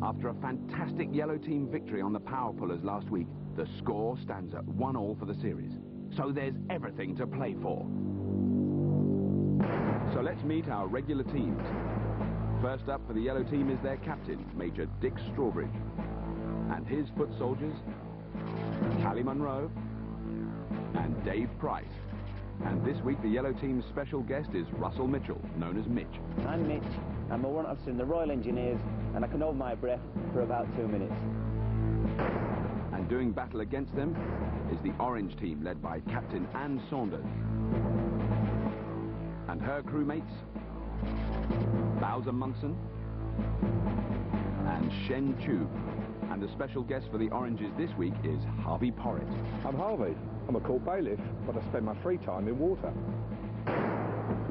After a fantastic yellow team victory on the power pullers last week, the score stands at 1-1 for the series. So there's everything to play for. So let's meet our regular teams. First up for the yellow team is their captain, Major Dick Strawbridge. And his foot soldiers, Callie Munro and Dave Price. And this week the yellow team's special guest is Russell Mitchell, known as Mitch. I'm Mitch. I'm a warrant officer in the Royal Engineers, and I can hold my breath for about 2 minutes. And doing battle against them is the orange team led by Captain Anne Saunders. And her crewmates, Bowser Munson and Shen Chu. And the special guest for the oranges this week is Harvey Porritt. I'm Harvey. I'm a court bailiff, but I spend my free time in water.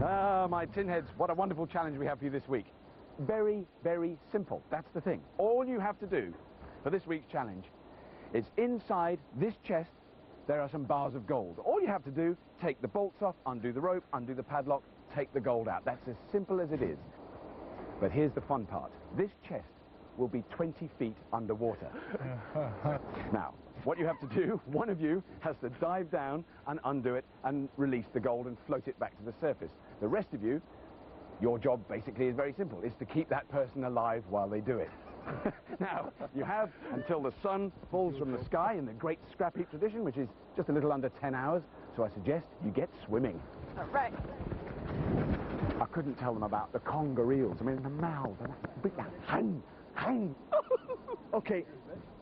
Ah, my tin heads, what a wonderful challenge we have for you this week. Very, very simple. That's the thing. All you have to do for this week's challenge is inside this chest, there are some bars of gold. All you have to do, take the bolts off, undo the rope, undo the padlock, take the gold out. That's as simple as it is. But here's the fun part. This chest will be 20 feet underwater. Now, what you have to do, one of you has to dive down and undo it and release the gold and float it back to the surface. The rest of you, your job basically is very simple. It's to keep that person alive while they do it. Now, you have until the sun falls from the sky in the great Scrapheap tradition, which is just a little under 10 hours. So I suggest you get swimming. All right. I couldn't tell them about the conger eels. I mean, the mouths. Hang. Okay,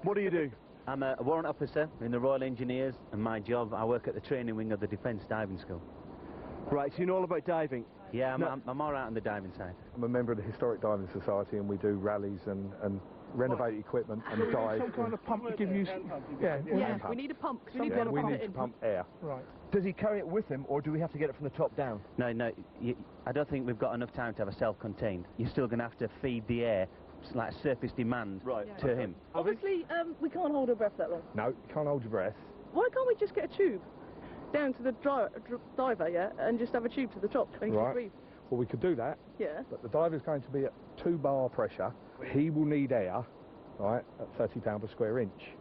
what do you do? I'm a warrant officer in the Royal Engineers, and my job, I work at the training wing of the Defence Diving School. Right, so you know all about diving? Yeah, I'm all right on the diving side. I'm a member of the Historic Diving Society, and we do rallies and renovate equipment and dive. Some kind of pump to give you... Yeah, we need a pump, because we need to we pump need it to in. pump air. Right. Does he carry it with him, or do we have to get it from the top down? No, I don't think we've got enough time to have a self-contained. You're still going to have to feed the air, like surface demand, to him. Obviously, we can't hold our breath that long. No, you can't hold your breath. Why can't we just get a tube down to the diver, yeah, and just have a tube to the top and keep breathe? Well, we could do that. Yeah. But the diver's going to be at 2 bar pressure. He will need air, right, at 30 pounds per square inch.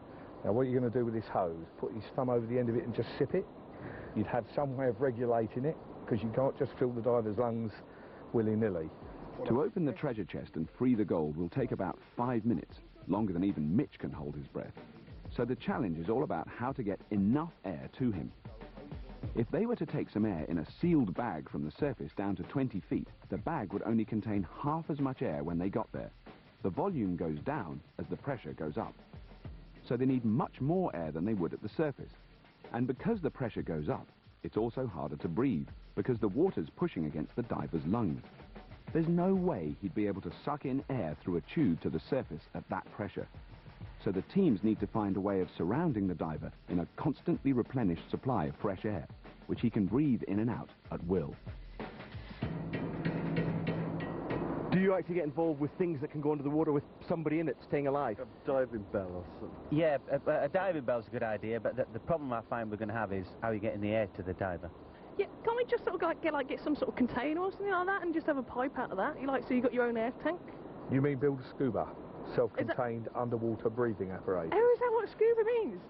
Now, what you're going to do with this hose, put his thumb over the end of it and just sip it. You'd have some way of regulating it, because you can't just fill the diver's lungs willy-nilly. To open the treasure chest and free the gold will take about 5 minutes, longer than even Mitch can hold his breath. So the challenge is all about how to get enough air to him. If they were to take some air in a sealed bag from the surface down to 20 feet, the bag would only contain half as much air when they got there. The volume goes down as the pressure goes up. So they need much more air than they would at the surface. And because the pressure goes up, it's also harder to breathe, because the water's pushing against the diver's lungs. There's no way he'd be able to suck in air through a tube to the surface at that pressure. So the teams need to find a way of surrounding the diver in a constantly replenished supply of fresh air, which he can breathe in and out at will. Do you actually get involved with things that can go under the water with somebody in it staying alive? A diving bell or something. Yeah, a diving bell's a good idea, but the problem I find we're going to have is how you get in the air to the diver. Yeah, can't we just sort of get some sort of container or something like that and just have a pipe out of that? So you got your own air tank? You mean build a scuba? Self-contained underwater breathing apparatus. Oh, is that what scuba means?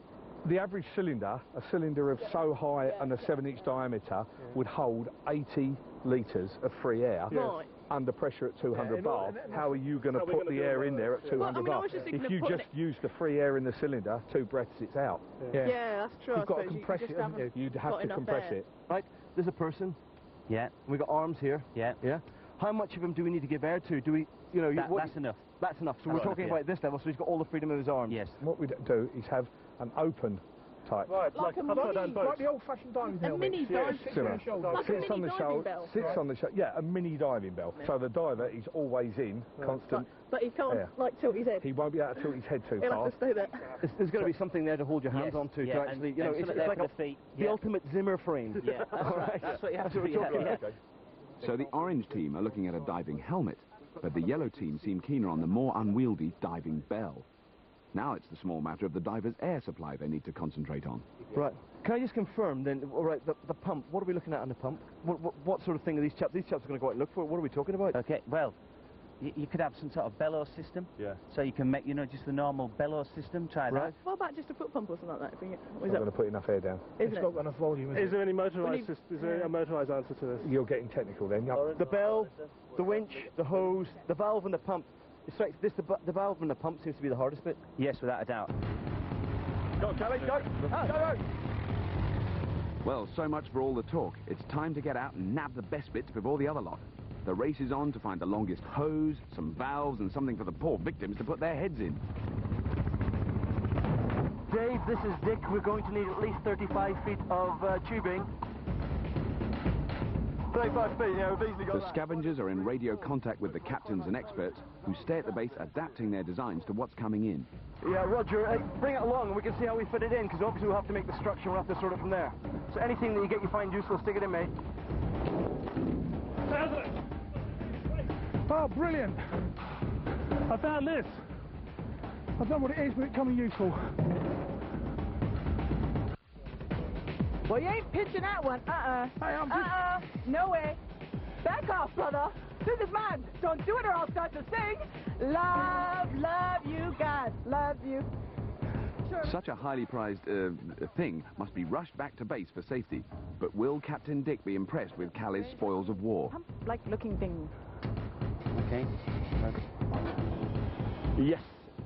The average cylinder, a cylinder of so high and a 7-inch diameter, would hold 80 litres of free air. Right. Under pressure at 200 bar. How are you going to put the air in there at 200 bar? If you just use the free air in the cylinder, 2 breaths, it's out. Yeah, that's true. You've got to compress it, haven't you? You'd have to compress it. Right, there's a person. Yeah. We've got arms here. Yeah. Yeah. How much of him do we need to give air to? Do we, that's enough. That's enough. So we're talking about this level, so he's got all the freedom of his arms. Yes. What we do is have an open type. Right, like a mini, like the old-fashioned diving bell. A mini diving bell. Like a mini diving bell. Sits on the shoulder. Yeah, a mini diving bell. So the diver is always in constant. But he can't tilt his head. He won't be able to tilt his head too far. He'll have to stay there. There's going to be something there to hold your hands onto to actually, it's like the ultimate Zimmer frame. Yeah, that's right. That's what you have to do. Okay. So the orange team are looking at a diving helmet, but the yellow team seem keener on the more unwieldy diving bell. Now it's the small matter of the diver's air supply they need to concentrate on. Right. Can I just confirm then, all right, the pump, what are we looking at on the pump? What sort of thing are these chaps? These chaps are going to go out and look for. What are we talking about? Okay, well, you could have some sort of bellows system. Yeah. So you can make, you know, just the normal bellows system. Try that. What about just a foot pump or something like that? If we get, It's not going to put enough air down. It's not got enough volume, is there any motorised is there a motorised answer to this? You're getting technical then. The bell, the winch, the hose, the valve and the pump. The valve and the pump seems to be the hardest bit. Yes, without a doubt. Go, Kelly, go! Go! Well, so much for all the talk. It's time to get out and nab the best bits before the other lot. The race is on to find the longest hose, some valves, and something for the poor victims to put their heads in. Dave, this is Dick. We're going to need at least 35 feet of tubing. 35 feet, yeah, we've easily got The that. scavengers are in radio contact with the captains and experts who stay at the base adapting their designs to what's coming in. Yeah, Roger, bring it along and we can see how we fit it in, because obviously we'll have to make the structure, we'll have to sort it from there. So anything that you find useful, stick it in, mate. Oh, brilliant. I found this. I don't know what it is, but it's coming useful. Well, you ain't pitching that one. Hey, I'm just... No way. Back off, brother. This is mine. Don't do it or I'll start to sing. Love, love you, God. Love you. Sure. Such a highly prized thing must be rushed back to base for safety. But will Captain Dick be impressed with Callie's spoils of war? Like looking thing. Okay. Yes,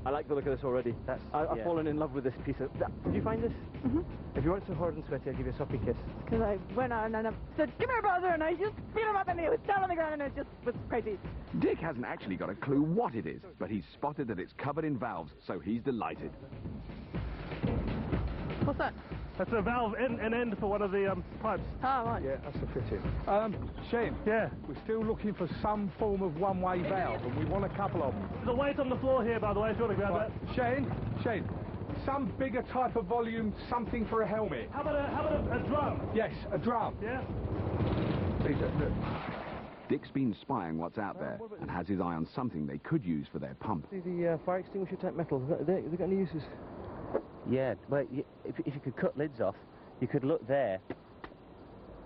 I like the look of this already. I've fallen in love with this piece of... Did you find this? Mm-hmm. If you weren't so hard and sweaty, I'd give you a soppy kiss. Because I went on and I said, come here, brother, and I just beat him up and he was down on the ground and it just was crazy. Dick hasn't actually got a clue what it is, but he's spotted that it's covered in valves, so he's delighted. What's that? That's a valve and end for one of the pipes. Ah, right. Yeah, that's the fitting. Shane, Yeah. we're still looking for some form of one-way valve, and we want a couple of them. There's a weight on the floor here, by the way, if you want to grab that. Shane, some bigger type of volume, something for a helmet. How about a drum? Yes, a drum. Yeah? Dick's been spying what's out there and has his eye on something they could use for their pump. The fire extinguisher type metal, have they got any uses? Yeah, well, if you could cut lids off, you could look there.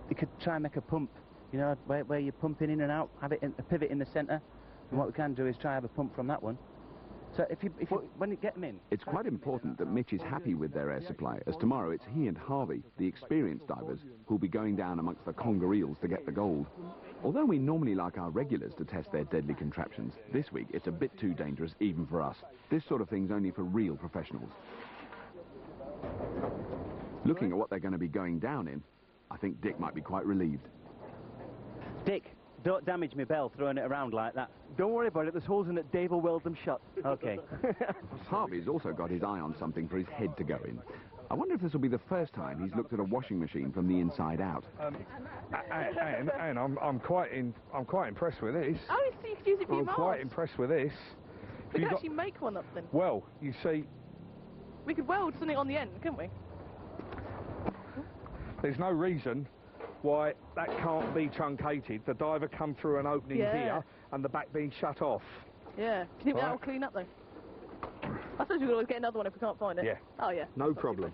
You could try and make a pump, you know, where you're pumping in and out, have it a pivot in the centre. And what we can do is try have a pump from that one. So when you get them in... It's quite important that Mitch is happy with their air supply, as tomorrow it's he and Harvey, the experienced divers, who'll be going down amongst the conger eels to get the gold. Although we normally like our regulars to test their deadly contraptions, this week it's a bit too dangerous even for us. This sort of thing's only for real professionals. Looking at what they're going to be going down in, I think Dick might be quite relieved. Dick, don't damage my bell throwing it around like that. Don't worry about it, there's holes in it, Dave will weld them shut. Okay. Harvey's also got his eye on something for his head to go in. I wonder if this will be the first time he's looked at a washing machine from the inside out. And I'm quite impressed with this. Oh, so you could use it for your I'm mask. quite impressed with this. We could actually make one up then. Well, you see, We could weld something on the end, couldn't we? there's no reason why that can't be truncated. The diver come through an opening here and the back being shut off. Yeah. Do you think that'll clean up though? I suppose we could always get another one if we can't find it. Yeah. Oh yeah. No problem.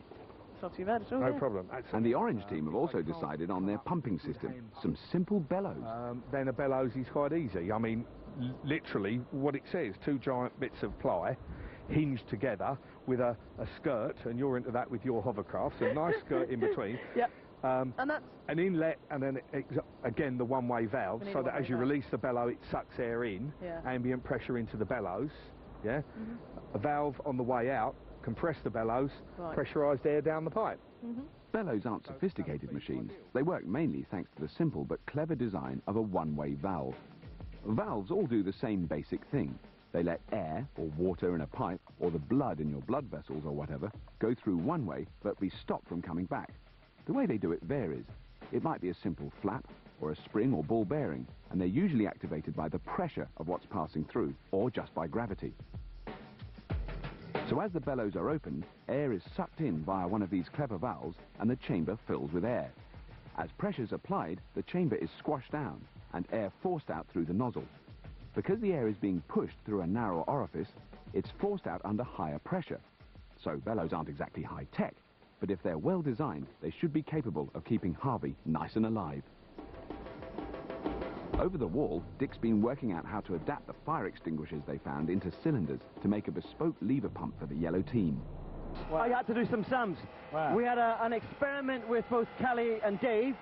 It's not too bad at all. No problem. And the orange team have also decided on their pumping system. Some simple bellows. Then a bellows is quite easy. I mean, literally what it says, two giant bits of ply hinged together with a skirt, and you're into that with your hovercraft, so a nice skirt in between. Yep. And that's an inlet, and then again the one-way valve, so that as you release the bellow it sucks air in, ambient pressure into the bellows. Yeah. A valve on the way out, compress the bellows, pressurised air down the pipe. Bellows aren't sophisticated machines. They work mainly thanks to the simple but clever design of a one-way valve. Valves all do the same basic thing. They let air or water in a pipe, or the blood in your blood vessels or whatever, go through one way but be stopped from coming back. The way they do it varies. It might be a simple flap, or a spring or ball bearing, and they're usually activated by the pressure of what's passing through, or just by gravity. So as the bellows are opened, air is sucked in via one of these clever valves, and the chamber fills with air. As pressure's applied, the chamber is squashed down, and air forced out through the nozzle. Because the air is being pushed through a narrow orifice, it's forced out under higher pressure. So bellows aren't exactly high-tech, but if they're well designed, they should be capable of keeping Harvey nice and alive. Over the wall, Dick's been working out how to adapt the fire extinguishers they found into cylinders to make a bespoke lever pump for the yellow team. I had to do some sums. Wow. We had an experiment with both Kelly and Dave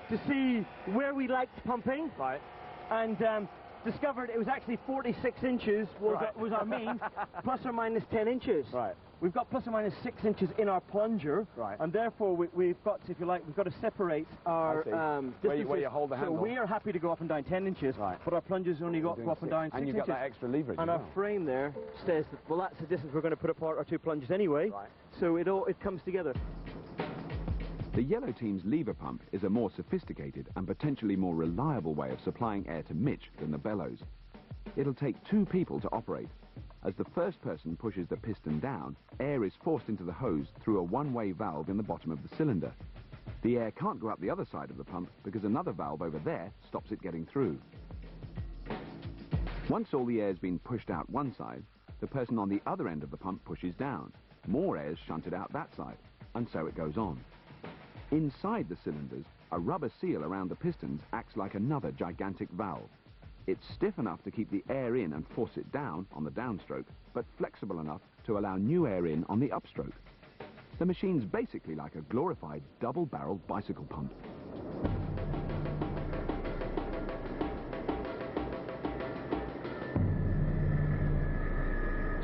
to see where we liked pumping. Right. And discovered it was actually 46 inches was our main, plus or minus 10 inches. Right. We've got plus or minus 6 inches in our plunger, Right. and therefore we've got, if you like, we've got to separate our distances. Where you hold the handle. So we are happy to go up and down 10 inches, Right. but our plungers only go up and down 6 and you've inches. got that extra leverage. And as our well. frame there says that, well, that's the distance we're going to put apart our two plungers anyway. Right. So it comes together. The yellow team's lever pump is a more sophisticated and potentially more reliable way of supplying air to Mitch than the bellows. It'll take 2 people to operate. As the first person pushes the piston down, air is forced into the hose through a one-way valve in the bottom of the cylinder. The air can't go up the other side of the pump because another valve over there stops it getting through. Once all the air's been pushed out one side, the person on the other end of the pump pushes down. More air's shunted out that side, and so it goes on. Inside the cylinders, a rubber seal around the pistons acts like another gigantic valve. It's stiff enough to keep the air in and force it down on the downstroke, but flexible enough to allow new air in on the upstroke. The machine's basically like a glorified double-barreled bicycle pump.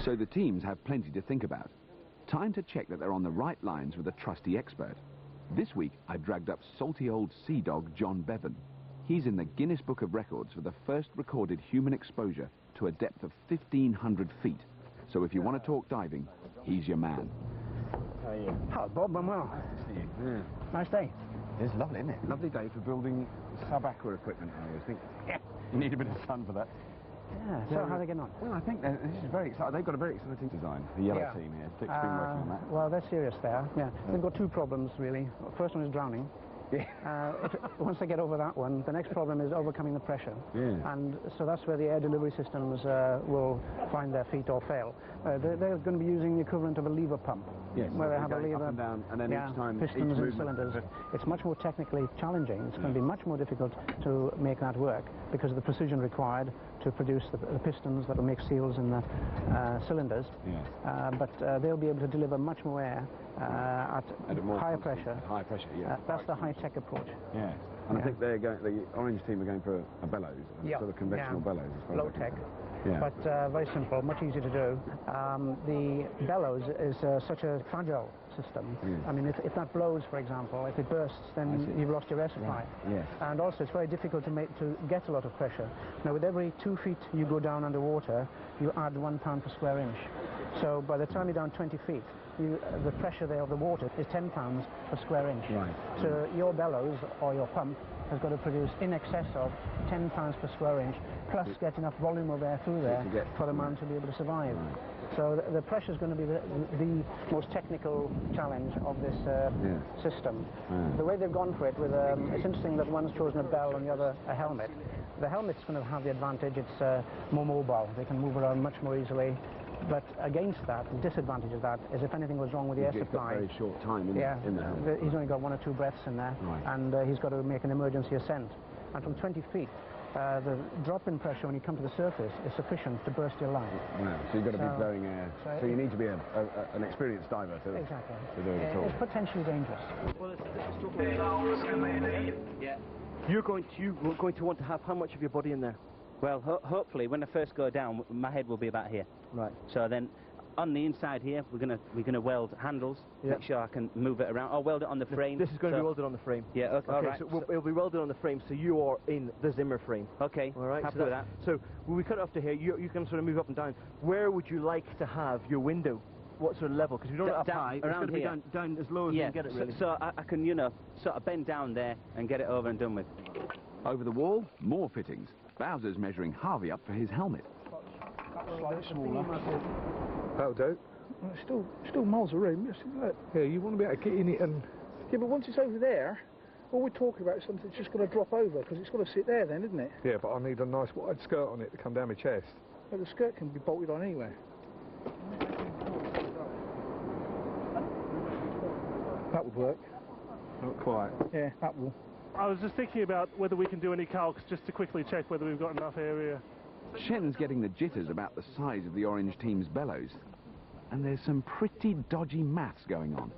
So the teams have plenty to think about. Time to check that they're on the right lines with a trusty expert. This week, I dragged up salty old sea dog John Bevan. He's in the Guinness Book of Records for the first recorded human exposure to a depth of 1,500 feet. So if you want to talk diving, he's your man. How are you? Hello, Bob. I'm well. Yeah. Nice day. It's lovely, isn't it? Lovely day for building sub-aqua equipment, I always think. Yeah. You need a bit of sun for that. Yeah, so how are they getting on? Well, I think this is very exciting. They've got a very exciting design, the yellow Yeah. team here. Dick's been working on that. Well, they're serious there. Yeah. They've got 2 problems, really. First one is drowning. Yeah. Once they get over that one, the next problem is overcoming the pressure. Yeah. And so that's where the air delivery systems will find their feet or fail. They're going to be using the equivalent of a lever pump. Yes, where they so have a going lever, up and down, and then each time, pistons each and cylinders. It's much more technically challenging. It's going to be much more difficult to make that work because of the precision required to produce the pistons that will make seals in the cylinders. Yes. But they'll be able to deliver much more air at a more higher constant, pressure. High pressure, yeah. That's the high-tech approach. Yes. And I think they're going. The orange team are going for a bellows, sort of conventional bellows. As far as I can Low-tech. tell. Yeah. But very simple, much easier to do. The bellows is such a fragile system. I mean, if that blows, for example, if it bursts, then you've lost your air supply. Yes. And also, it's very difficult to get a lot of pressure. Now, with every 2 feet you go down underwater, you add 1 pound per square inch. So by the time you're down 20 feet, the pressure there of the water is 10 pounds per square inch. Right. So your bellows or your pump has got to produce in excess of 10 pounds per square inch, plus get enough volume of air through there for the man to be able to survive. Right. So the pressure is going to be the most technical challenge of this system. The way they've gone for it, with it's interesting that one's chosen a bell and the other a helmet. The helmet's going to have the advantage, it's more mobile. They can move around much more easily. But against that, the disadvantage of that is if anything goes wrong with the air supply. Very short time in the helmet. He's only got 1 or 2 breaths in there, and he's got to make an emergency ascent. And from 20 feet, the drop in pressure when you come to the surface is sufficient to burst your lung. Wow, so you've got to be blowing air. So you need to be an experienced diver to do it at all. It's potentially dangerous. Well, You're going to want to have how much of your body in there? Well, hopefully, when I first go down, my head will be about here. Right. So then, on the inside here, we're gonna weld handles. Make sure I can move it around. I'll weld it on the frame. This is going to be welded on the frame. Yeah. Okay. All right. So it'll be welded on the frame, so you are in the Zimmer frame. Okay. All right. Happy with that. So when we cut it off to here, you can sort of move up and down. Where would you like to have your window? What sort of level? Because if you don't have it up high, it's going to be down as low as you can get it, really. So I can, sort of bend down there and get it over and done with. Over the wall, more fittings. Bowser's measuring Harvey up for his helmet. Slightly smaller. That'll do. Well, still miles of room. Just look. Yeah, you want to be able to get in it and... Yeah, but once it's over there, all we're talking about is something that's just got to drop over, because it's got to sit there then, isn't it? Yeah, but I need a nice wide skirt on it to come down my chest. Well, the skirt can be bolted on anywhere. That would work. Not quite. Yeah, that will. I was just thinking about whether we can do any calcs just to quickly check whether we've got enough area. Shen's getting the jitters about the size of the orange team's bellows. And there's some pretty dodgy maths going on.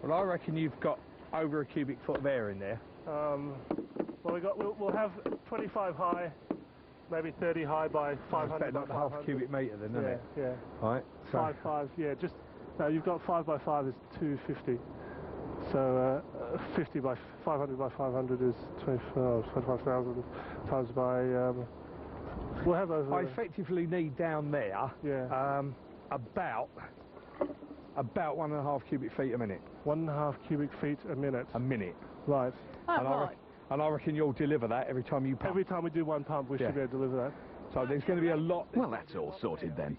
Well, I reckon you've got over a cubic foot of air in there. Well, we'll have 25 high, maybe 30 high by 500 by 500. Half cubic metre then, isn't it? Yeah. Right. So 5, yeah. Just no. You've got 5 by 5 is 250. So 50 by 500 by 500 is 25,000 times by. We'll have over. I effectively need down there. Yeah. About 1.5 cubic feet a minute. 1.5 cubic feet a minute. A minute. Right. And I reckon you'll deliver that every time you pump. Every time we do one pump, we should be able to deliver that. So there's going to be a lot. Well, that's all sorted then.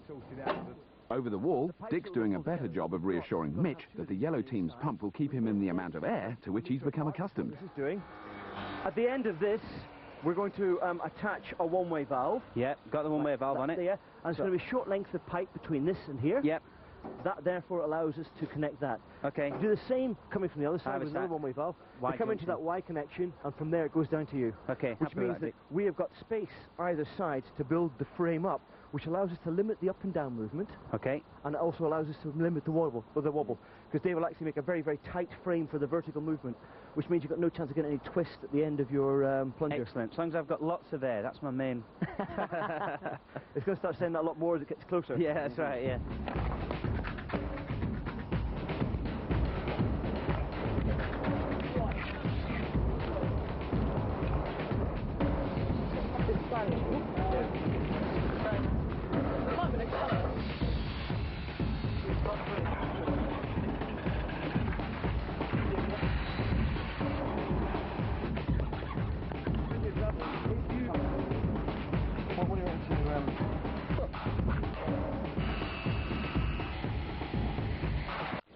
Over the wall, Dick's doing a better job of reassuring Mitch that the yellow team's pump will keep him in the amount of air to which he's become accustomed. This is doing. At the end of this, we're going to attach a one-way valve. Yeah, got the one-way valve on it. There, and it's going to be a short length of pipe between this and here. Yep. That therefore allows us to connect that. Okay. Do the same coming from the other side with another one-way valve. We come into that Y connection, and from there it goes down to you. Okay. Which means that we have got space either side to build the frame up, which allows us to limit the up and down movement. Okay. And it also allows us to limit the wobble, because they will actually make a very, very tight frame for the vertical movement, which means you've got no chance of getting any twist at the end of your plunger. Excellent. As long as I've got lots of air, that's my main. It's going to start saying that a lot more as it gets closer. Yeah, that's right. Yeah.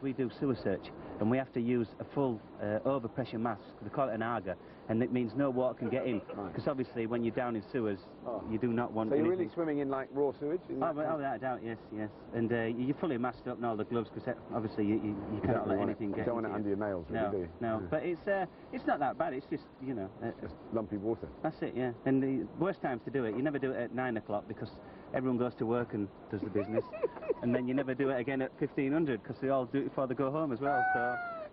We do sewer search, and we have to use a full overpressure mask. We call it an AGA, and it means no water can get in. Because obviously, when you're down in sewers, you do not want. So you're really swimming in like raw sewage? Without a doubt, yes. And you're fully masked up in all the gloves, because obviously you cannot let anything get. You don't want it under your nails, really, do you? No. But it's not that bad. It's just just lumpy water. That's it, yeah. And the worst times to do it, you never do it at 9 o'clock because everyone goes to work and does the business, and then you never do it again at 1500 because they all do it before they go home as well.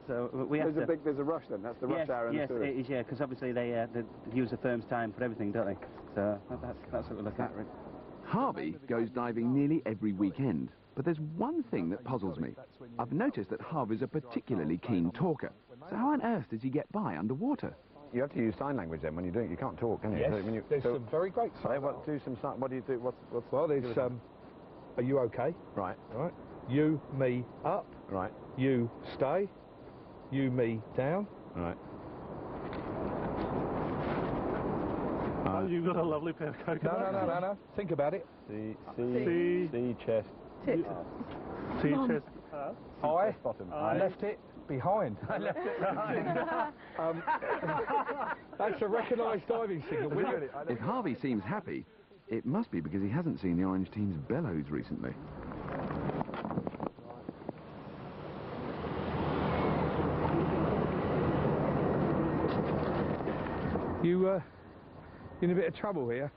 So we have to. There's a rush then. That's the rush hour. Yes, it is. Yeah, because obviously they use the firm's time for everything, don't they? So that's what we're looking at. Really. Harvey goes diving nearly every weekend, but there's one thing that puzzles me. I've noticed that Harvey's a particularly keen talker. So how on earth does he get by underwater? You have to use sign language then when you're doing it. You can't talk, can you? Yes, there's some very great sign. What do you do? Well, there's are you okay? Right. Right. You, me, up. Right. You, stay. You, me, down. Right. You've got a lovely pair of coconuts. No. Think about it. C, chest. Tip. C, chest. I, bottom. I left it behind. That's a recognised diving signal. If Harvey seems happy, it must be because he hasn't seen the orange team's bellows recently. You in a bit of trouble here?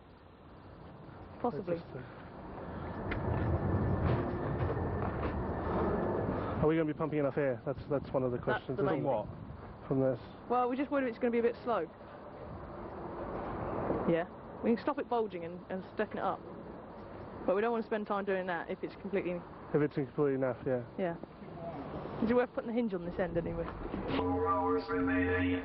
Possibly. Are we going to be pumping enough air? That's one of the questions. That's the main what? From this? Well, we're just worried it's going to be a bit slow. Yeah. We can stop it bulging and sticking it up. But we don't want to spend time doing that if it's completely... If it's completely enough, yeah. Yeah. Is it worth putting the hinge on this end anyway? 4 hours remaining.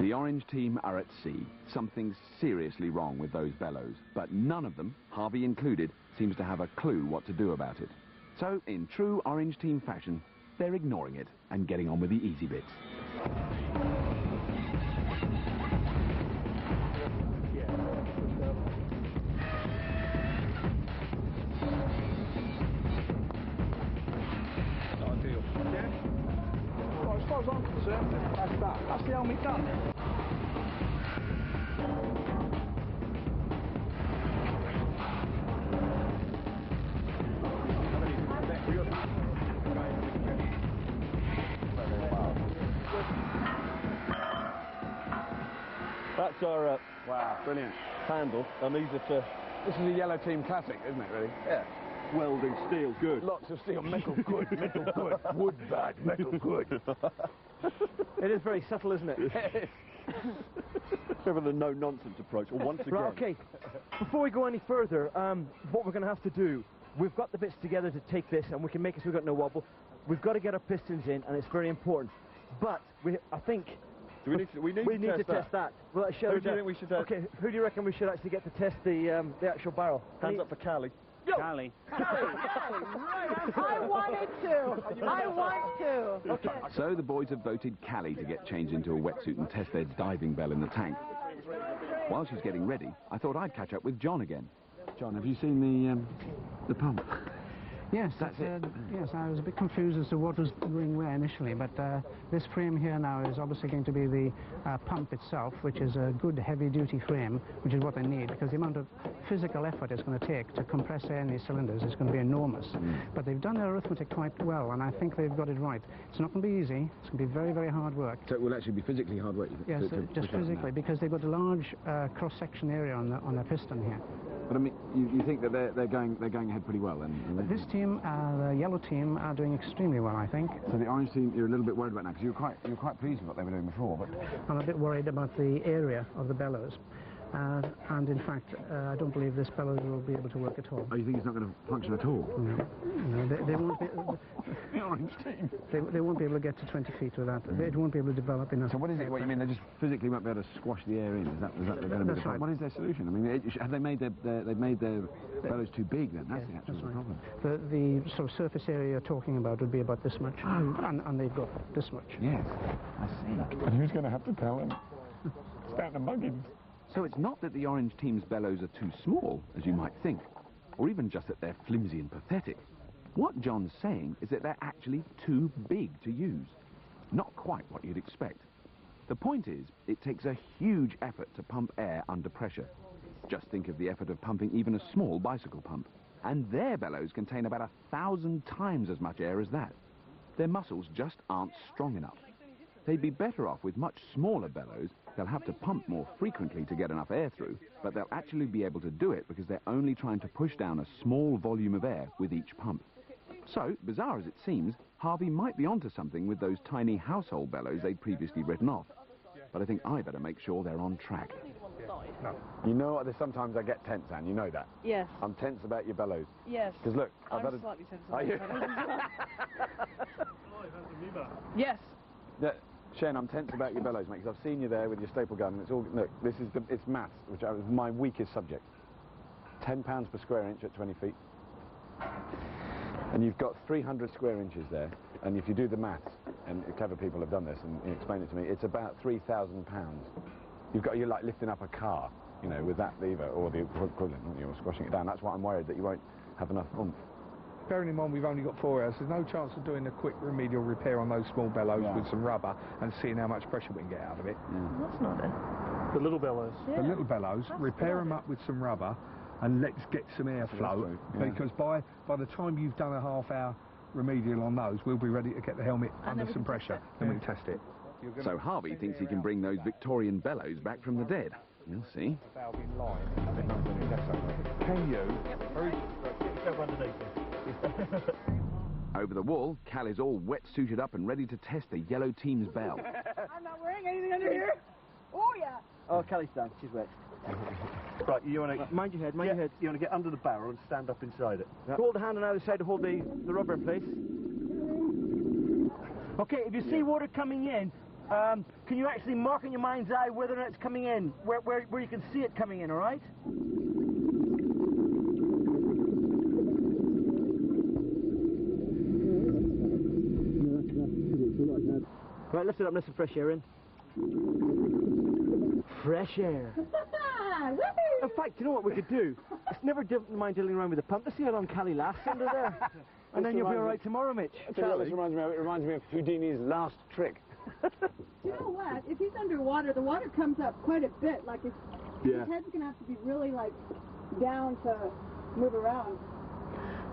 The orange team are at sea. Something's seriously wrong with those bellows, but none of them, Harvey included, seems to have a clue what to do about it. So, in true orange team fashion, they're ignoring it and getting on with the easy bits. As far as I'm concerned, that's the helmet done. That's our wow, brilliant. handle, and these are to... This is a yellow team classic, isn't it, really? Yeah. Welding steel, good. Lots of steel, metal, good, metal, good, wood, bad, metal, good. It is very subtle, isn't it? Yes. Never the no-nonsense approach, or once again. Right, okay. Before we go any further, what we're going to have to do, we've got the bits together to take this, and we can make it so we've got no wobble. We've got to get our pistons in, and it's very important. But I think... Do we need to test that? Will that show Who do you think we should... Okay, who do you reckon we should actually get to test the actual barrel? Hands up for Callie. Callie. I wanted to. I want to. Okay. So the boys have voted Callie to get changed into a wetsuit and test their diving bell in the tank. While she's getting ready, I thought I'd catch up with John again. John, have you seen the pump? Yes, that's it. Yes, I was a bit confused as to what was going where initially, but this frame here now is obviously going to be the pump itself, which is a good heavy-duty frame, which is what they need, because the amount of physical effort it's going to take to compress air in these cylinders is going to be enormous. But they've done their arithmetic quite well, and I think they've got it right. It's not going to be easy. It's going to be very, very hard work. So it will actually be physically hard work? Yes, just physically, because they've got a large cross-section area on their piston here. But I mean, you think that they're going ahead pretty well then? This team, the yellow team, are doing extremely well, I think. So the orange team, you're a little bit worried about now, because you were quite pleased with what they were doing before, but... I'm a bit worried about the area of the bellows. And in fact, I don't believe this bellows will be able to work at all. Oh, you think it's not going to function at all? No, they won't be... The orange team. They won't be able to get to 20 feet with that. It won't be able to develop enough. So what is it? What you mean? They just physically won't be able to squash the air in? Is that going to be the That's right. What is their solution? I mean, have they made their bellows too big then? That's the actual problem. The sort of surface area you're talking about would be about this much, and they've got this much. Yes, I see. But who's going to have to tell them? It's down to muggins. So it's not that the orange team's bellows are too small, as you might think, or even just that they're flimsy and pathetic. What John's saying is that they're actually too big to use. Not quite what you'd expect. The point is, it takes a huge effort to pump air under pressure. Just think of the effort of pumping even a small bicycle pump. And their bellows contain about 1,000 times as much air as that. Their muscles just aren't strong enough. They'd be better off with much smaller bellows. They'll have to pump more frequently to get enough air through, but they'll actually be able to do it because they're only trying to push down a small volume of air with each pump. So, bizarre as it seems, Harvey might be onto something with those tiny household bellows they'd previously written off. But I think I better make sure they're on track. No. You know what, sometimes I get tense, Anne, you know that? Yes. I'm tense about your bellows. Yes. Because look, I'm slightly tense about Are you? Yes. Yeah, Shane, I'm tense about your bellows, mate, because I've seen you there with your staple gun, and it's all, look, it's maths, which is my weakest subject. £10 per square inch at 20 feet. And you've got 300 square inches there, and if you do the maths, and clever people have done this and explained it to me, it's about £3,000. You're like lifting up a car, you know, with that lever, or the equivalent, you're squashing it down. That's why I'm worried that you won't have enough oomph. Bearing in mind we've only got 4 hours, there's no chance of doing a quick remedial repair on those small bellows with some rubber and seeing how much pressure we can get out of it. That's not it. The little bellows. The little bellows, repair them up with some rubber and let's get some airflow, because by the time you've done a half-hour remedial on those, we'll be ready to get the helmet under some pressure, and we can test it. So Harvey thinks he can bring those Victorian bellows back from the dead. You'll see. Can you? Get yourself underneath it. Over the wall, Cal is all wet-suited up and ready to test the yellow team's bell. I'm not wearing anything under here. Oh, yeah. Oh, Callie's down. She's wet. Right, you want to... Mind your head, mind your head. You want to get under the barrel and stand up inside it. Yep. Hold the hand on either side to hold the rubber in place. Okay, if you see water coming in, can you actually mark in your mind's eye whether or not it's coming in, where you can see it coming in, all right? Right, lift it up, let some fresh air in. Fresh air. In fact, you know what we could do? It's never mind dealing around with the pump. Let's see how long Callie lasts under there. And then you'll be all right tomorrow, Mitch. This reminds me of Houdini's last trick. You know what? If he's underwater, the water comes up quite a bit. Like, his head's going to have to be really, like, down to move around.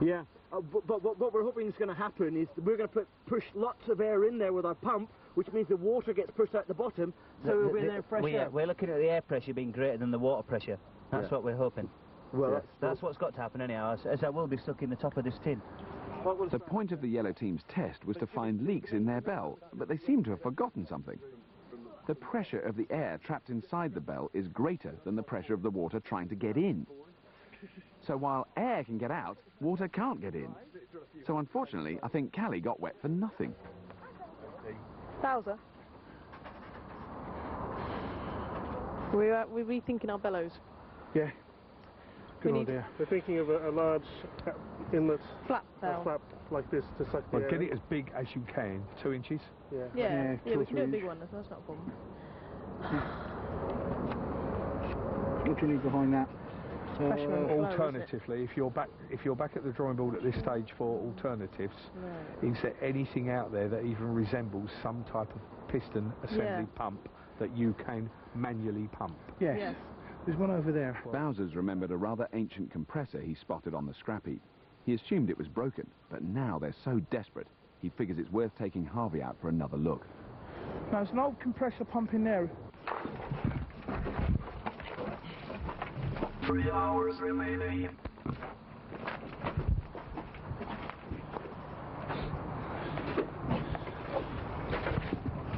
Yeah, but what we're hoping is going to happen is we're going to push lots of air in there with our pump, which means the water gets pushed out the bottom, so we'll be in there fresh air. We're looking at the air pressure being greater than the water pressure. That's what we're hoping. Well, that's what's got to happen anyhow, as I will be stuck in the top of this tin. The point of the yellow team's test was to find leaks in their bell, but they seem to have forgotten something. The pressure of the air trapped inside the bell is greater than the pressure of the water trying to get in. So while air can get out, water can't get in. So unfortunately, I think Callie got wet for nothing. Bowser. We're rethinking our bellows. Yeah. Good idea. We're thinking of a large inlet. Flap valve. Flap like this to suck the air. Get it as big as you can, 2 inches. Yeah, we can do a big one, that's not a problem. What do you need behind that? Alternatively, if you're back at the drawing board at this stage for alternatives, is there anything out there that even resembles some type of piston assembly pump that you can manually pump? Yes. There's one over there. Bowser's remembered a rather ancient compressor he spotted on the scrap heap. He assumed it was broken, but now they're so desperate, he figures it's worth taking Harvey out for another look. Now, there's an old compressor pump in there. 3 hours remaining.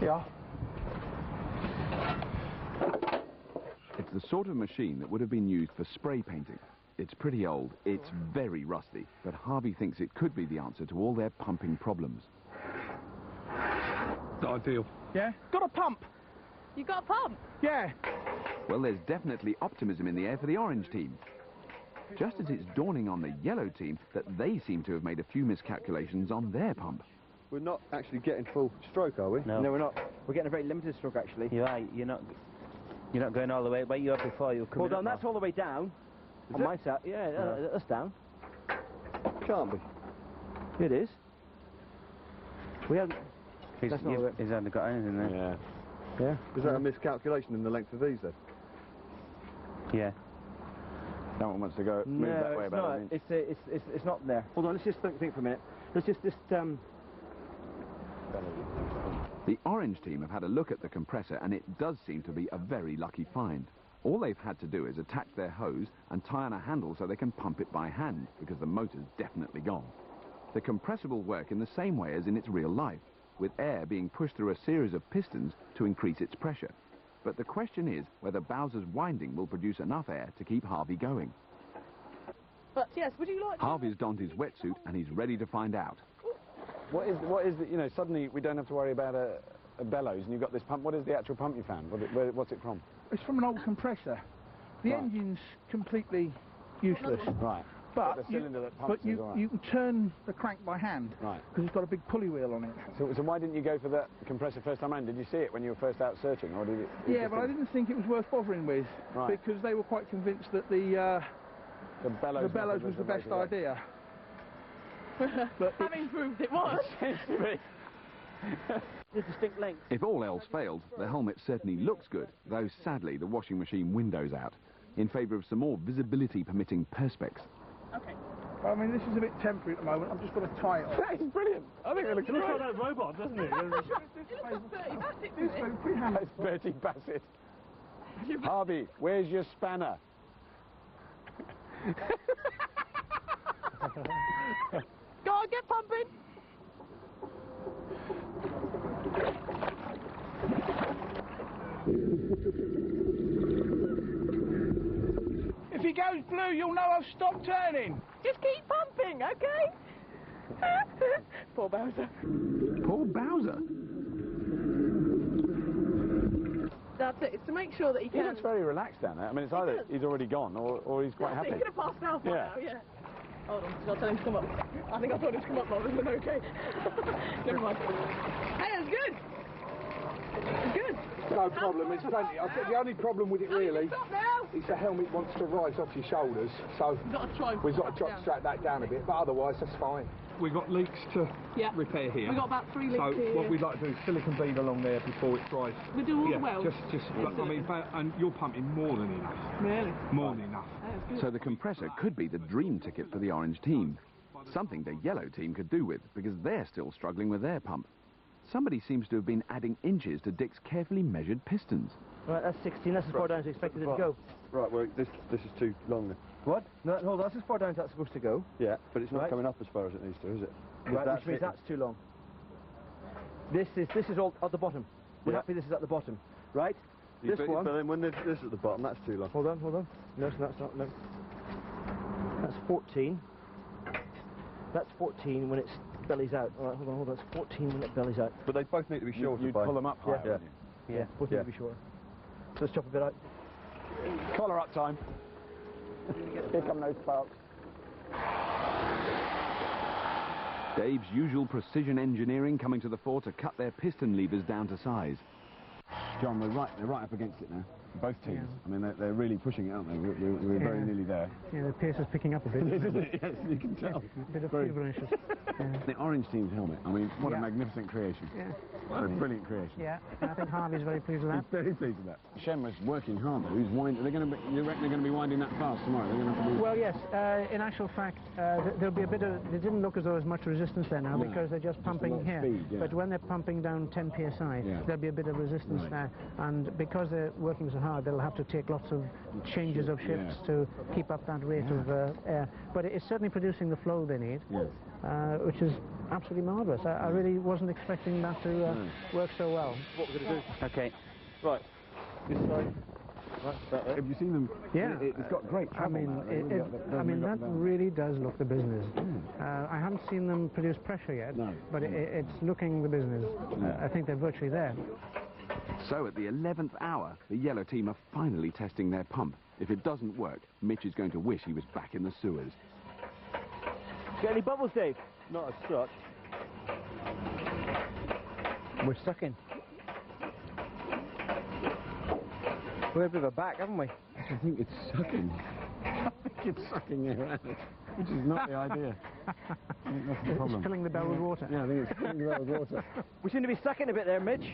Yeah. It's the sort of machine that would have been used for spray painting. It's pretty old, it's very rusty, but Harvey thinks it could be the answer to all their pumping problems. Not ideal. Yeah? Got a pump! You got a pump? Yeah. Well, there's definitely optimism in the air for the orange team. Just as it's dawning on the yellow team that they seem to have made a few miscalculations on their pump. We're not actually getting full stroke, are we? No, we're not. We're getting a very limited stroke, actually. You are. You're not going all the way. Where you were before, you were coming Hold on, up that's all the way down. On my side, that's down. Can't be. It is. We haven't. He's hardly got anything there. Yeah. Is that a miscalculation in the length of these then? Yeah. No one wants to go move that way about it. It's not there. Hold on, let's just think for a minute. Let's just The orange team have had a look at the compressor and it does seem to be a very lucky find. All they've had to do is attach their hose and tie on a handle so they can pump it by hand, because the motor's definitely gone. The compressor will work in the same way as in its real life, with air being pushed through a series of pistons to increase its pressure. But the question is whether Bowser's winding will produce enough air to keep Harvey going. But yes, would you like Harvey's donned his wetsuit and he's ready to find out. What is the, you know, suddenly we don't have to worry about a bellows and you've got this pump. What is the actual pump you found? What's it from? It's from an old compressor. The engine's completely useless. Right. But the cylinder that pumps is all right. you can turn the crank by hand. Right. Because it's got a big pulley wheel on it. So why didn't you go for that compressor first time around? Did you see it when you were first out searching, or did it? Yeah, but I didn't think it was worth bothering with. Right. Because they were quite convinced that the bellows was the best idea. But having proved it was. the distinct length. If all else failed, the helmet certainly looks good, though sadly the washing machine window's out, in favour of some more visibility-permitting perspex. Okay. I mean, this is a bit temporary at the moment. I've just got to tie it off. That is brilliant. I think it looks great. It looks like that robot, doesn't it? It looks like Bertie Bassett to me. That's Bertie Bassett. Harvey, where's your spanner? Go on, get pumping. If he goes blue, you'll know I've stopped turning. Just keep pumping, okay? Poor Bowser. Poor Bowser? That's it. It's to make sure that he can. He looks very relaxed down there. I mean, it's either he's already gone or he's quite happy. He's going to pass out by now, yeah. Hold on, I'll tell him to come up. I think I told him to come up rather than okay. Never mind. Hey, it's good. It's good. No problem, it's plenty. I think the only problem with it really Stop now. is the helmet wants to rise off your shoulders, so We've got to try. we've got to strap that down a bit, but otherwise that's fine. We've got leaks to repair here. We've got about 3 leaks so here. what we'd like to do is silicone bead along there before it dries. We do all the welds. I mean, and you're pumping more than enough. Really? More than enough. So the compressor could be the dream ticket for the orange team. Something the yellow team could do with, because they're still struggling with their pump. Somebody seems to have been adding inches to Dick's carefully measured pistons. Right, that's 16. That's as far down as I expected it to go. Right, well, this is too long. What? No, hold on. That's as far down as that's supposed to go. Yeah, but it's not coming up as far as it needs to, is it? Right, which means that's too long. This is all at the bottom. We're happy this is at the bottom, right? This one. But then when this is at the bottom, that's too long. Hold on. No, that's not. No. That's 14. That's 14 when it's bellies out. All right, hold on. That's 14 when it bellies out. But they both need to be shorter. You'd pull them up higher, yeah. wouldn't you? Yeah, both need to be shorter. So let's chop a bit out. Collar up time. Here come those sparks. Dave's usual precision engineering coming to the fore to cut their piston levers down to size. John, they're right up against it now. Both teams. Yeah. I mean, they're really pushing it, aren't they? We're very nearly there. Yeah, the pace is picking up a bit. Yes, you can tell. A bit of feverish. The orange team's helmet. I mean, what a magnificent creation. Yeah. What a brilliant creation. Yeah, I think Harvey's very pleased with that. He's very pleased with that. Shem was working hard though. He's winding. You reckon they're going to be winding that fast tomorrow? They're going to have to be... Well, yes. In actual fact, there'll be a bit of. There didn't look as though there's much resistance there now because they're just pumping here. Speed, yeah. But when they're pumping down 10 psi, there'll be a bit of resistance there, and because they're working so hard, they'll have to take lots of changes of shifts to keep up that rate of air. But it's certainly producing the flow they need, which is absolutely marvellous. I really wasn't expecting that to work so well. What we're going to do? Okay. Right. This side. Right, have you seen them? Yeah. It's got great trouble. I mean, that really does look the business. I haven't seen them produce pressure yet, but it's looking the business. I think they're virtually there. So at the 11th hour, the yellow team are finally testing their pump. If it doesn't work, Mitch is going to wish he was back in the sewers. Get any bubbles, Dave? Not as such. We're stuck in. We're a bit of a back, haven't we? I think it's sucking. I think it's sucking air out, which is not the idea. I think that's the problem. It's filling the bell with water. Yeah, I think it's filling the bell with water. We seem to be sucking a bit there, Mitch.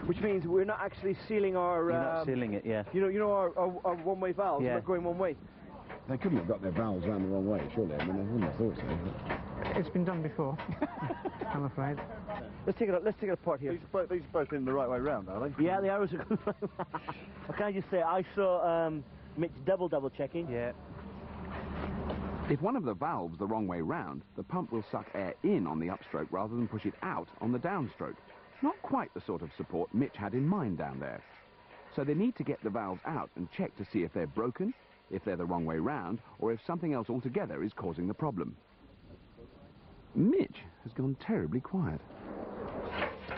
Which means we're not actually sealing our... You're not sealing it, yeah. You know our one-way valves, we're going one way. They couldn't have got their valves round the wrong way, surely. I mean, I wouldn't have thought so. It's been done before, I'm afraid. Let's take it apart here. These are both in the right way round, are they? Yeah, the arrows are good. What can I just say? I saw Mitch double checking. Yeah. If one of the valves the wrong way round, the pump will suck air in on the upstroke rather than push it out on the downstroke. Not quite the sort of support Mitch had in mind down there. So they need to get the valves out and check to see if they're broken, if they're the wrong way round, or if something else altogether is causing the problem. Mitch has gone terribly quiet.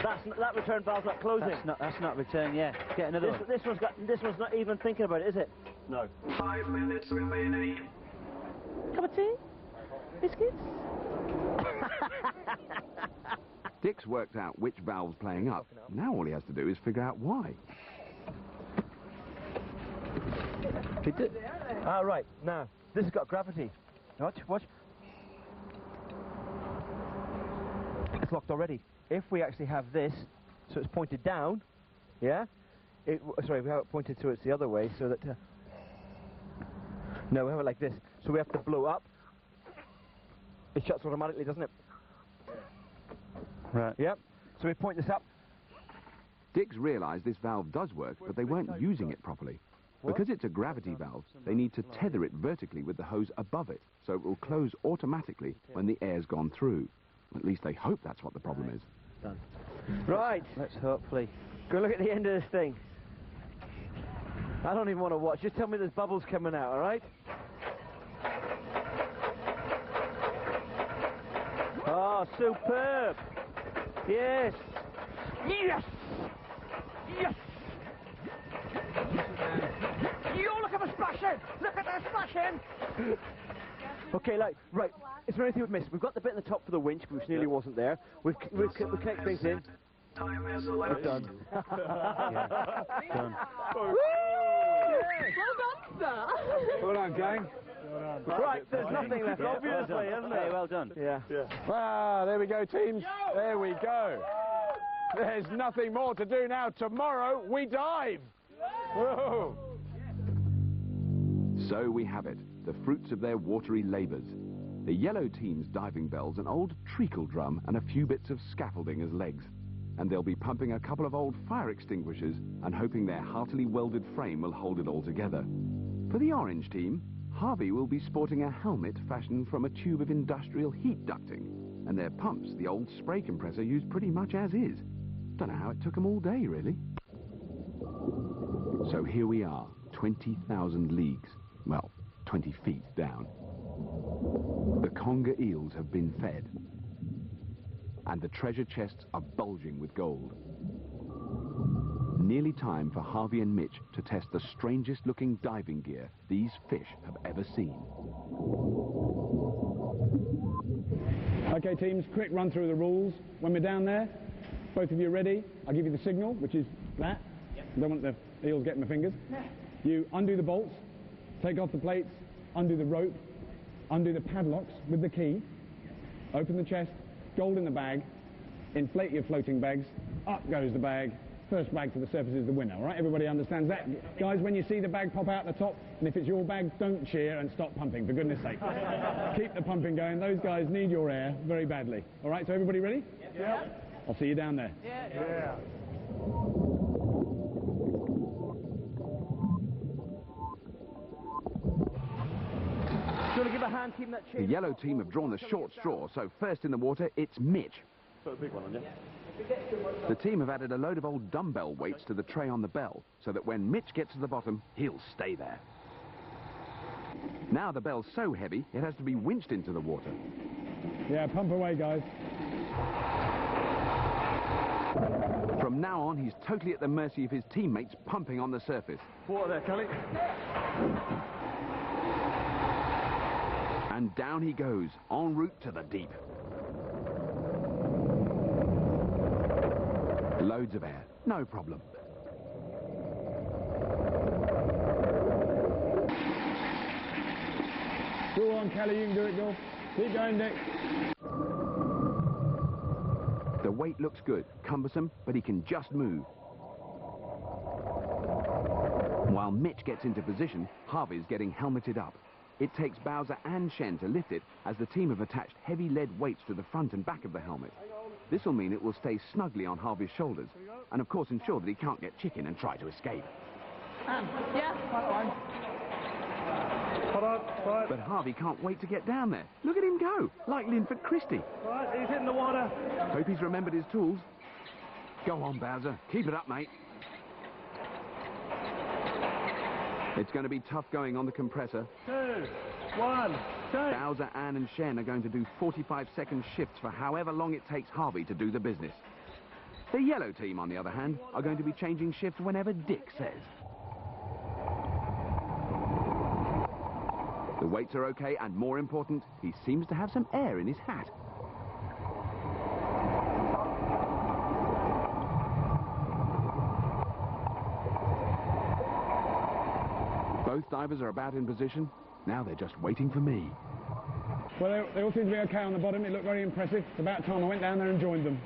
That return valve's not closing. That's not return, yeah. Get another one. This one's not even thinking about it, is it? No. 5 minutes remaining. Cup of tea? Biscuits? Dick's worked out which valve's playing up. Now all he has to do is figure out why. Right. Now, this has got gravity. Watch. It's locked already. If we actually have this, so it's pointed down, yeah? Sorry, we have it pointed so it's the other way, so that... no, we have it like this. So we have to blow up. It shuts automatically, doesn't it? Right. Yep. So we point this up. Dick's realised this valve does work, but they weren't using it properly. Because it's a gravity valve, they need to tether it vertically with the hose above it, so it will close automatically when the air's gone through. At least they hope that's what the problem is. Done. Right. Let's hopefully... Go look at the end of this thing. I don't even want to watch. Just tell me there's bubbles coming out, all right? Oh, superb. Yes. Yes. Yes. You look at the splashing. Look at the splashing. Okay, right. Is there anything we've missed? We've got the bit at the top for the winch, which nearly wasn't there. We've connected things in. Time is elapsed. Done. Done. Woo! Well done, sir. Well done, gang. Right, there's nothing left, obviously, isn't there? Well done. Yeah. Ah, there we go, teams. There we go. There's nothing more to do now. Tomorrow, we dive. Whoa. So we have it, the fruits of their watery labours. The yellow team's diving bell's an old treacle drum and a few bits of scaffolding as legs. And they'll be pumping a couple of old fire extinguishers and hoping their heartily welded frame will hold it all together. For the orange team, Harvey will be sporting a helmet fashioned from a tube of industrial heat ducting, and their pumps the old spray compressor used pretty much as is. Don't know how it took them all day, really. So here we are, 20,000 leagues, well, 20 feet down. The conger eels have been fed, and the treasure chests are bulging with gold. Nearly time for Harvey and Mitch to test the strangest looking diving gear these fish have ever seen. Okay, teams, quick run through the rules. When we're down there, both of you ready, I'll give you the signal, which is that. Yep. Don't want the eels getting my fingers. You undo the bolts, take off the plates, undo the rope, undo the padlocks with the key, open the chest, gold in the bag, inflate your floating bags, up goes the bag, first bag to the surface is the winner, all right? Everybody understands that? Guys, when you see the bag pop out the top, and if it's your bag, don't cheer and stop pumping, for goodness sake. Keep the pumping going. Those guys need your air very badly. All right, so everybody ready? Yep. I'll see you down there. Yeah. Do you want to give a hand keeping that chain? The yellow team have drawn the short straw, so first in the water, it's Mitch. Put a big one on you. The team have added a load of old dumbbell weights to the tray on the bell, so that when Mitch gets to the bottom, he'll stay there. Now the bell's so heavy, it has to be winched into the water. Yeah, pump away, guys. From now on, he's totally at the mercy of his teammates pumping on the surface. Water there, Kelly. And down he goes, en route to the deep. Loads of air, no problem. Go on, Kelly, you can do it, Bill. Keep going, Dick. The weight looks good, cumbersome, but he can just move. While Mitch gets into position, Harvey's getting helmeted up. It takes Bowser and Shen to lift it, as the team have attached heavy lead weights to the front and back of the helmet. This will mean it will stay snugly on Harvey's shoulders, and of course ensure that he can't get chicken and try to escape. Yeah. Hold on, right. But Harvey can't wait to get down there. Look at him go, like Linford Christie. Right, he's hitting the water. Hope he's remembered his tools. Go on, Bowser. Keep it up, mate. It's going to be tough going on the compressor. 2, 1, go. Bowser, Ann and Shen are going to do 45-second shifts for however long it takes Harvey to do the business. The yellow team, on the other hand, are going to be changing shifts whenever Dick says. The weights are okay, and more important, he seems to have some air in his hat. Both divers are about in position. Now they're just waiting for me. Well, they all seem to be okay on the bottom. It looked very impressive. It's about time I went down there and joined them.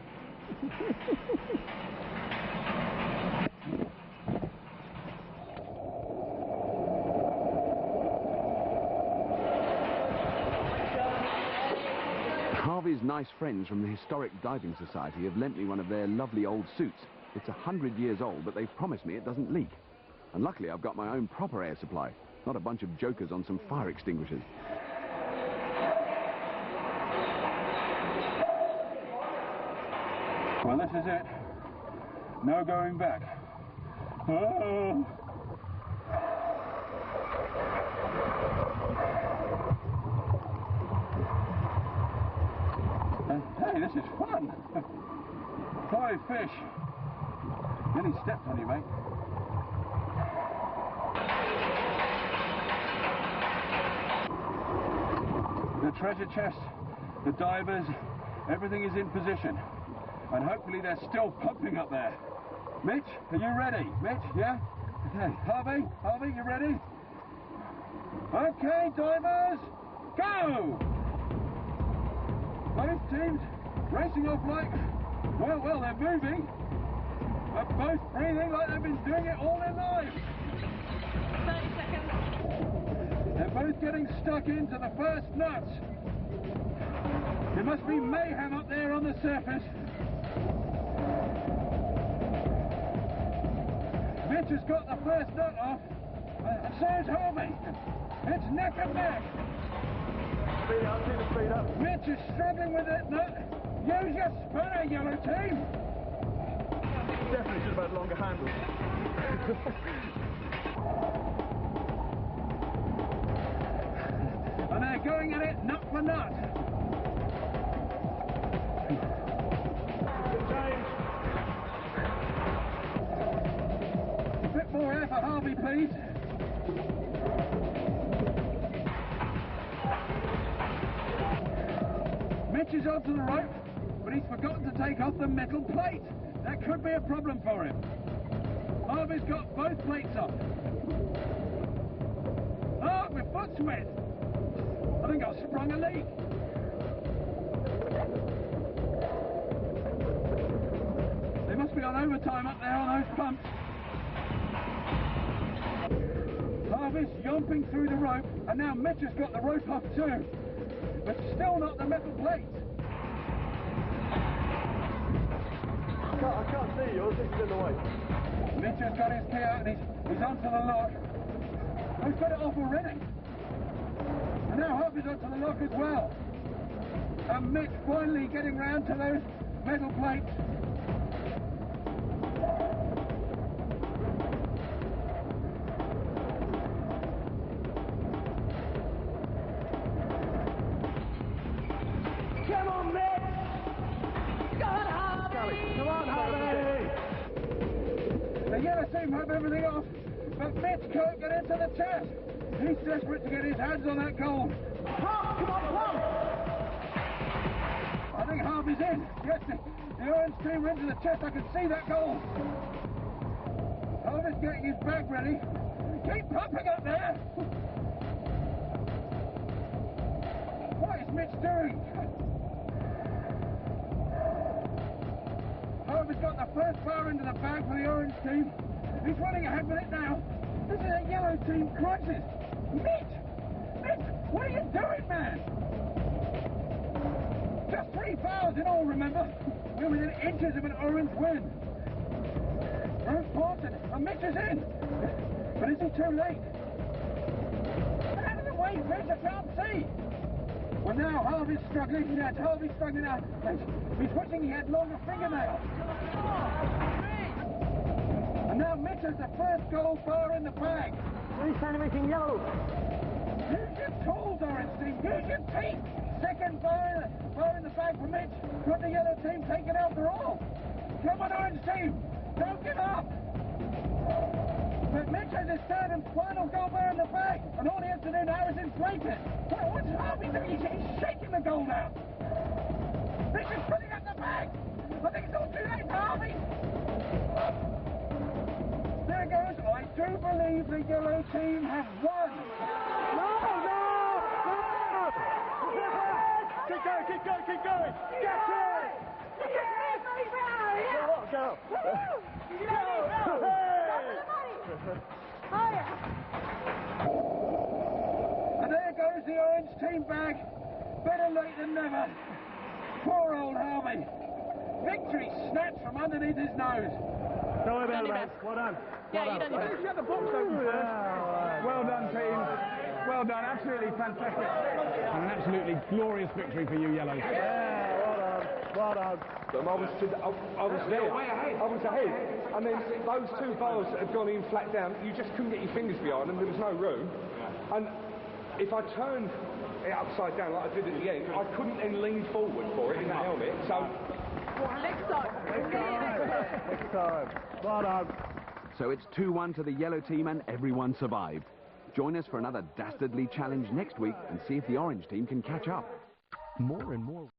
Harvey's nice friends from the Historic Diving Society have lent me one of their lovely old suits. It's 100 years old, but they've promised me it doesn't leak. And luckily I've got my own proper air supply, not a bunch of jokers on some fire extinguishers. Well, this is it. No going back. Oh. Hey, this is fun. 5 fish. Nearly stepped on you, mate. The treasure chest, the divers, everything is in position. And hopefully they're still pumping up there. Mitch, are you ready? Mitch, yeah? Okay, Harvey, you ready? Okay, divers, go! Both teams racing off like, well, they're moving, but both breathing like they've been doing it all their lives. 30 seconds. They're both getting stuck into the first nuts. There must be mayhem up there on the surface. Mitch has got the first nut off, and so is Harvey. It's neck and neck. Speed up, keep the speed up. Mitch is struggling with that nut. Use your spanner, yellow team. Definitely should have had longer handles. And they're going at it nut for nut. A bit more air for Harvey, please. Mitch is onto the rope, but he's forgotten to take off the metal plate. That could be a problem for him. Harvey's got both plates off. Oh, my foot's wet. I think I've sprung a leak. They must be on overtime up there on those pumps. Harvey's yomping through the rope, and now Mitch has got the rope off too. But still not the metal plate. I can't see yours, this is in the way. Mitch has got his key out and he's onto the lock. He's got it off already. And now Harvey's onto the lock as well. And Mitch finally getting round to those metal plates. Come on, Mitch! Go on, Harvey! Come on, Harvey! The yellow team have everything off, but Mitch can't get into the chest. He's desperate to get his hands on that gold. Plum! Come on, Plum! I think Harvey's in. Yes, the orange team are into the chest. I can see that goal. Harvey's getting his bag ready. Keep pumping up there. What is Mitch doing? Harvey's got the first bar into the bag for the orange team. He's running ahead with it now. This is a yellow team crisis. Mitch! Mitch, what are you doing, man? Just 3 fouls in all, remember? We're within inches of an orange win. Rose Parton, and Mitch is in. But is he too late? Get out of the way, Mitch, I can't see. Well, now Harvey's struggling. Yes, Harvey's struggling now. He's wishing he had longer fingernails. And now Mitch has the first gold bar in the bag. He's animating yellow. Use your tools, orange team. Use your teeth. Second bar in the bag for Mitch. Could the yellow team take it after all? Come on, orange team. Don't give up. But Mitch has his third and final gold bar in the bag. And all he has to do now is inflate it. What's Harvey doing? He's shaking the gold out. Mitch is filling up the bag. I think it's all too late for Harvey. There it goes. I do believe the yellow team have won. No! Keep going, keep going, keep going! Get it! Go! And there goes the orange team bag. Better late than never. Poor old Harvey. Victory snatched from underneath his nose. Don't worry about it, man. Well done. Yeah, you don't need to. Shut the box open first. Well done, team. Well done. Absolutely fantastic. And an absolutely glorious victory for you, Yellows. Yeah, well done. Well done. I was there. I was ahead. And then those 2 bars that had gone in flat down, you just couldn't get your fingers behind them. There was no room. And if I turned it upside down like I did at the end, I couldn't then lean forward for it in the helmet. So Next time. Next time. Well done. So it's 2-1 to the yellow team and everyone survived. Join us for another dastardly challenge next week and see if the orange team can catch up. More and more...